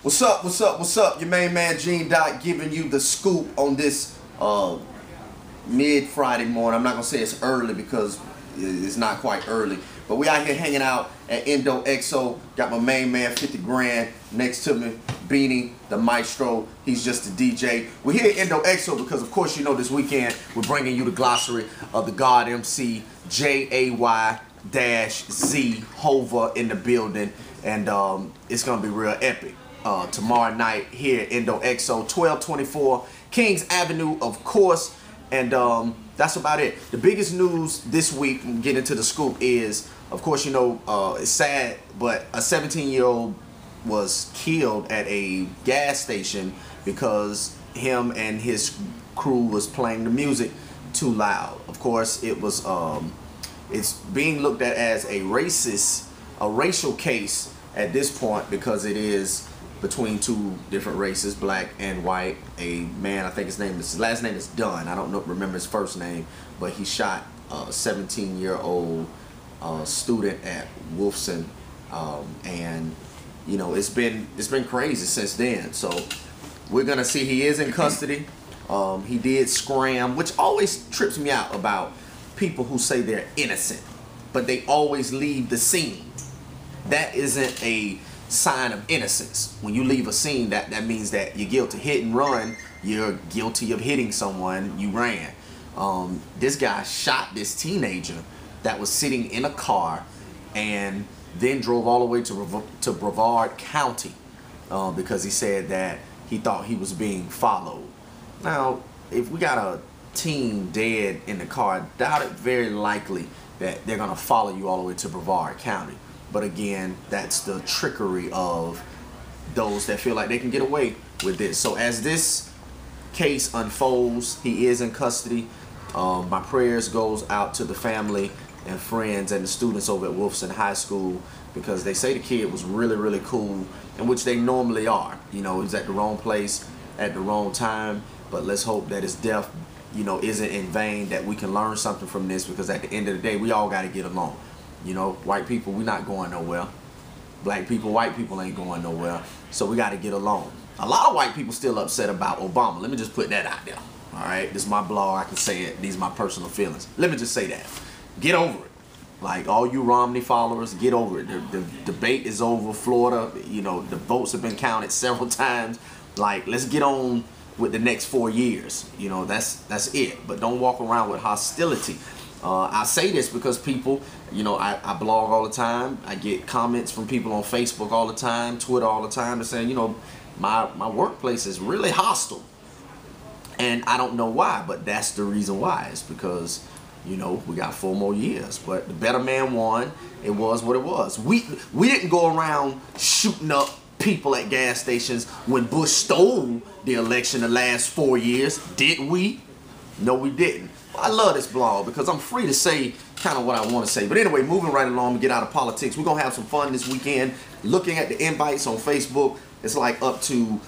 What's up? What's up? What's up? Your main man Gene Dot giving you the scoop on this mid Friday morning. I'm not gonna say it's early because it's not quite early, but we out here hanging out at Indo XO. Got my main man 50 Grand next to me, Beanie the Maestro. He's just a DJ. We're here at Indo XO because, of course, you know this weekend we're bringing you the glossary of the God MC JAY-Z Hova in the building, and it's gonna be real epic. Tomorrow night here at Indo XO, 1224 Kings Avenue, of course, and that's about it. The biggest news this week, getting into the scoop, is, of course, you know, it's sad, but a 17-year-old was killed at a gas station because him and his crew was playing the music too loud. Of course, it was it's being looked at as a racial case at this point because it is between two different races, black and white. A man, I think his last name is Dunn. I don't remember his first name, but he shot a 17-year-old student at Wolfson, and you know it's been crazy since then. So we're gonna see. He is in custody. He did scram, which always trips me out about people who say they're innocent, but they always leave the scene. That isn't a sign of innocence. When you leave a scene, that means that you're guilty. Hit and run, you're guilty of hitting someone, you ran. This guy shot this teenager that was sitting in a car and then drove all the way to Brevard County because he said that he thought he was being followed. Now, if we got a teen dead in the car, I doubt it very likely that they're gonna follow you all the way to Brevard County. But again, that's the trickery of those that feel like they can get away with this. So as this case unfolds, he is in custody. My prayers goes out to the family and friends and the students over at Wolfson High School, because they say the kid was really, really cool, in which they normally are. You know, he's at the wrong place at the wrong time, but let's hope that his death, you know, isn't in vain, that we can learn something from this, because at the end of the day, we all got to get along. You know, white people, we're not going nowhere. Black people, white people ain't going nowhere. So we got to get along. A lot of white people still upset about Obama. Let me just put that out there. All right, this is my blog. I can say it. These are my personal feelings. Let me just say that. Get over it. Like, all you Romney followers, get over it. The debate is over. Florida, you know, the votes have been counted several times. Like, let's get on with the next 4 years. You know, that's it. But don't walk around with hostility. I say this because people, you know, I blog all the time. I get comments from people on Facebook all the time, Twitter all the time. They're saying, you know, my workplace is really hostile. And I don't know why, but that's the reason why. It's because, you know, we got 4 more years. But the better man won. It was what it was. We didn't go around shooting up people at gas stations when Bush stole the election the last 4 years, did we? No, we didn't. I love this blog because I'm free to say kind of what I want to say. But anyway, moving right along, get out of politics. We're going to have some fun this weekend. Looking at the invites on Facebook, it's like up to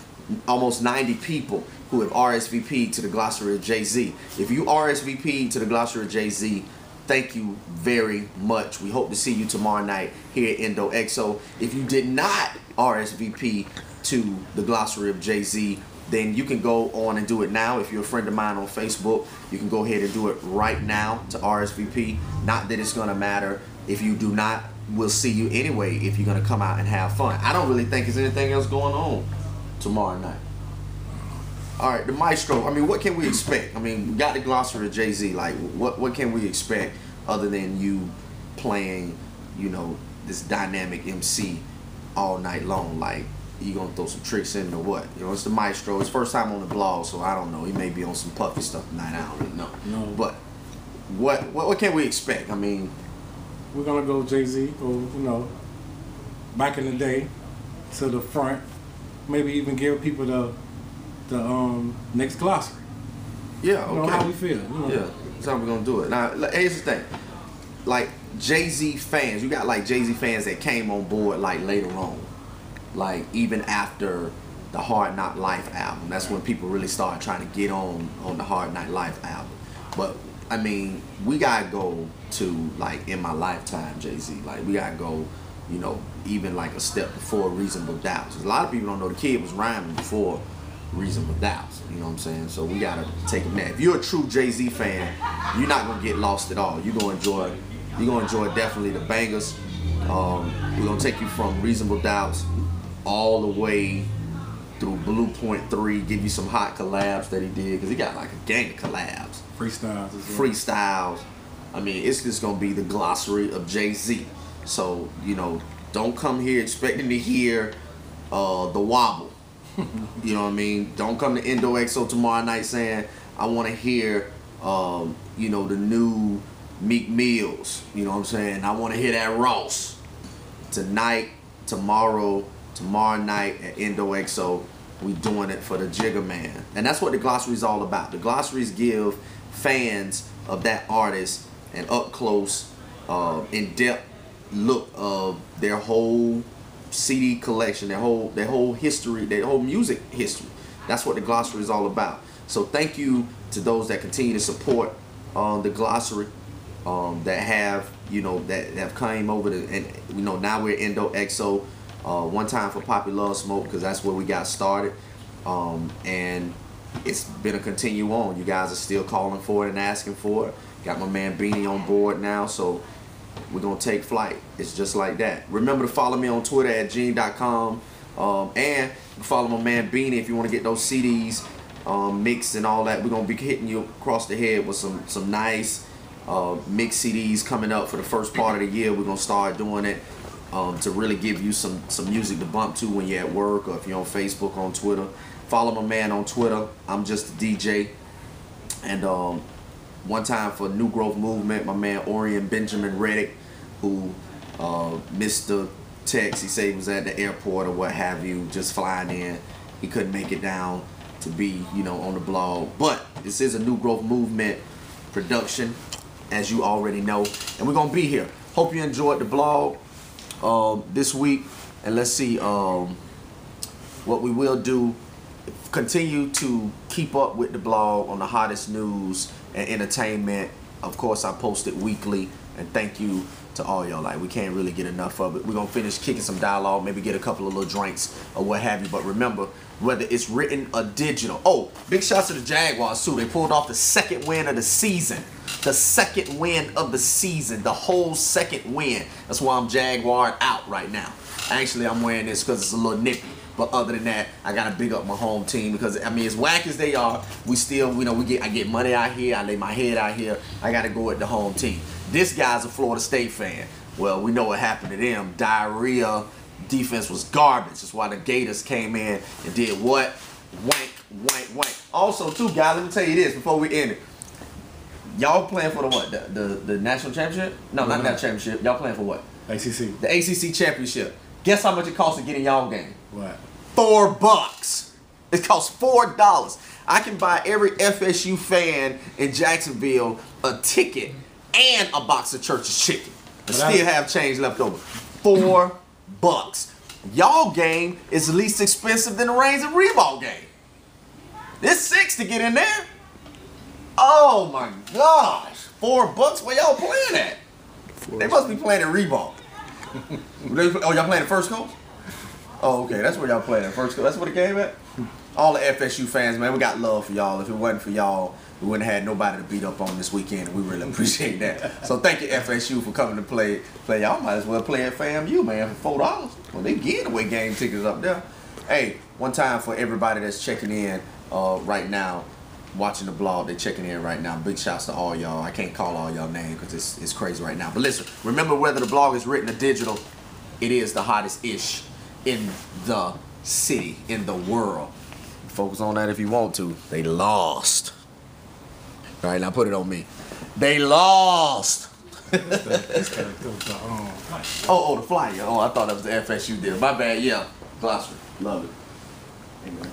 almost 90 people who have RSVP'd to the Glossary of Jay-Z. If you RSVP'd to the Glossary of Jay-Z, thank you very much. We hope to see you tomorrow night here at Indo XO. If you did not RSVP to the Glossary of Jay-Z, then you can go on and do it now. If you're a friend of mine on Facebook, you can go ahead and do it right now to RSVP. Not that it's gonna matter. If you do not, we'll see you anyway if you're gonna come out and have fun. I don't really think there's anything else going on tomorrow night. All right, the Maestro, I mean, what can we expect? I mean, we got the Glossary of Jay-Z. Like, what can we expect other than you playing, you know, this dynamic MC all night long? Like, you gonna throw some tricks in or what? You know, it's the Maestro. It's first time on the blog, so I don't know. He may be on some puffy stuff tonight. I don't really know. No. But what can we expect? I mean, we're gonna go Jay-Z, or you know, back in the day, to the front. Maybe even give people the next glossary. Yeah. Okay. You know how we feel. You know? Yeah. That's how we're gonna do it. Now, here's the thing. Like, Jay-Z fans, you got like Jay-Z fans that came on board like later on. Like, even after the Hard Knock Life album, that's when people really started trying to get on the Hard Knock Life album. But I mean, we gotta go to, like, In My Lifetime Jay-Z. Like, we gotta go you know, even like a step before Reasonable Doubts. A lot of people don't know the kid was rhyming before Reasonable Doubts. You know what I'm saying? So we gotta take him there. If you're a true Jay-Z fan, you're not gonna get lost at all. You're gonna enjoy definitely the bangers. We're gonna take you from Reasonable Doubts all the way through Blue Point 3, give you some hot collabs that he did, because he got like a gang of collabs. Freestyles as well. Freestyles. I mean, it's just gonna be the glossary of Jay-Z. So, you know, don't come here expecting to hear the wobble. You know what I mean? Don't come to IndoXO tomorrow night saying, I want to hear, you know, the new Meek Mills. You know what I'm saying? I want to hear that Ross. Tonight, tomorrow night at IndoXO, we doing it for the Jigga Man. And that's what the glossary is all about. The glossaries give fans of that artist an up-close, in-depth look of their whole CD collection, their whole history, their whole music history. That's what the glossary is all about. So thank you to those that continue to support the glossary, that have, you know, that have came over to, and you know, now we're IndoXO. One time for Poppy Love Smoke, because that's where we got started, and it's been a continue on. You guys are still calling for it and asking for it. Got my man Beanie on board now, so we're gonna take flight. It's just like that. Remember to follow me on Twitter at Gene.com, and follow my man Beanie if you want to get those CDs mixed and all that. We're gonna be hitting you across the head with some nice mixed CDs coming up for the first part of the year. We're gonna start doing it to really give you some music to bump to when you're at work, or if you're on Facebook, on Twitter. Follow my man on Twitter. I'm just a DJ. And one time for New Growth Movement, my man Orion Benjamin Reddick, who missed the text. He said he was at the airport or what have you, just flying in. He couldn't make it down to be, you know, on the blog. But this is a New Growth Movement production, as you already know. And we're gonna be here. Hope you enjoyed the blog this week. And let's see what we will do. Continue to keep up with the blog on the hottest news and entertainment. Of course, I post it weekly, and thank you to all y'all. Like, we can't really get enough of it. We're gonna finish kicking some dialogue, maybe get a couple of little drinks or what have you. But remember, whether it's written or digital. Oh, big shots to the Jaguars too. They pulled off the second win of the season. The second win of the season. The whole second win. That's why I'm Jaguar out right now. Actually, I'm wearing this because it's a little nippy. But other than that, I gotta big up my home team, because I mean, as whack as they are, we still, you know, I get money out here, I lay my head out here, I gotta go with the home team. This guy's a Florida State fan. Well, we know what happened to them. Diarrhea, defense was garbage. That's why the Gators came in and did what? Wank, wank, wank. Also, too, guys, let me tell you this before we end it. Y'all playing for the what? The national championship? No, not that championship. Y'all playing for what? ACC. The ACC championship. Guess how much it costs to get in y'all game? What? $4. It costs $4. I can buy every FSU fan in Jacksonville a ticket and a box of Church's chicken, and still have change left over. $4. Y'all game is the least expensive than the Reigns and Reebok game. It's $6 to get in there. Oh my gosh. $4? Where y'all playing at? They must be playing at Reebok. Oh, y'all playing at First Coast? Oh, okay. That's where y'all playing at First Coast. That's where the game at? All the FSU fans, man, we got love for y'all. If it wasn't for y'all, we wouldn't have had nobody to beat up on this weekend, and we really appreciate that. So thank you, FSU, for coming to play. Y'all might as well play at FAMU, man, for $4. Well, they giving away game tickets up there. Hey, one time for everybody that's checking in right now, watching the blog, they're checking in right now. Big shouts to all y'all. I can't call all y'all names because it's crazy right now. But listen, remember, whether the blog is written or digital, it is the hottest ish in the city, in the world. Focus on that if you want to. They lost. All right, now put it on me. They lost. Oh, the flyer. Oh, I thought that was the FSU deal. My bad. Yeah, Glossary. Love it. Amen.